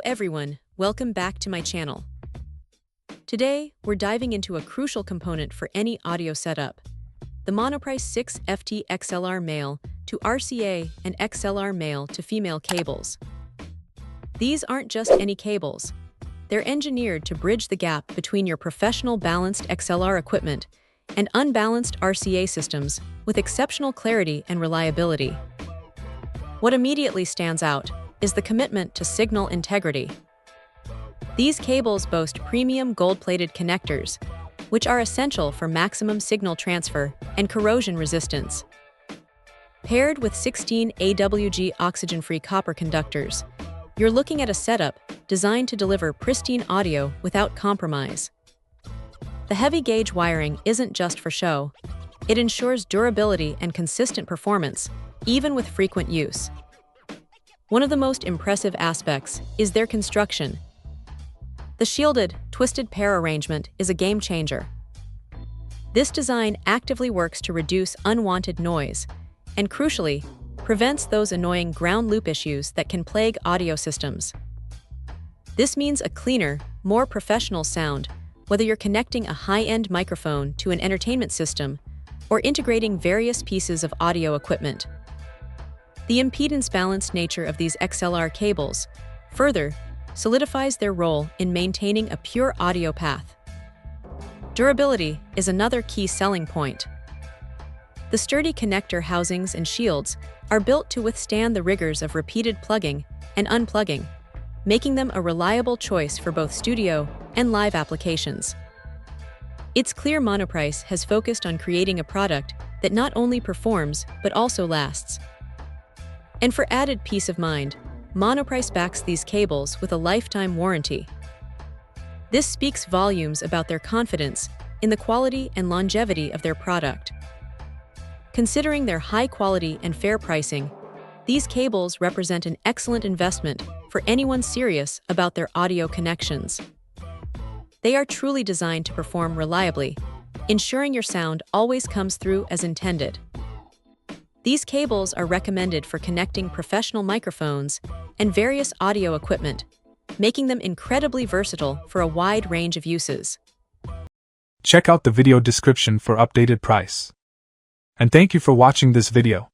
everyone, welcome back to my channel. Today, we're diving into a crucial component for any audio setup, the Monoprice 6ft XLR male to RCA and XLR male to female cables. These aren't just any cables. They're engineered to bridge the gap between your professional balanced XLR equipment and unbalanced RCA systems with exceptional clarity and reliability. What immediately stands out is the commitment to signal integrity. These cables boast premium gold-plated connectors, which are essential for maximum signal transfer and corrosion resistance. Paired with 16 AWG oxygen-free copper conductors, you're looking at a setup designed to deliver pristine audio without compromise. The heavy-gauge wiring isn't just for show. It ensures durability and consistent performance, even with frequent use. One of the most impressive aspects is their construction. The shielded, twisted pair arrangement is a game-changer. This design actively works to reduce unwanted noise and, crucially, prevents those annoying ground loop issues that can plague audio systems. This means a cleaner, more professional sound, whether you're connecting a high-end microphone to an entertainment system or integrating various pieces of audio equipment. The impedance-balanced nature of these XLR cables further solidifies their role in maintaining a pure audio path. Durability is another key selling point. The sturdy connector housings and shields are built to withstand the rigors of repeated plugging and unplugging, making them a reliable choice for both studio and live applications. It's clear Monoprice has focused on creating a product that not only performs but also lasts. And for added peace of mind, Monoprice backs these cables with a lifetime warranty. This speaks volumes about their confidence in the quality and longevity of their product. Considering their high quality and fair pricing, these cables represent an excellent investment for anyone serious about their audio connections. They are truly designed to perform reliably, ensuring your sound always comes through as intended. These cables are recommended for connecting professional microphones and various audio equipment, making them incredibly versatile for a wide range of uses. Check out the video description for updated price. And thank you for watching this video.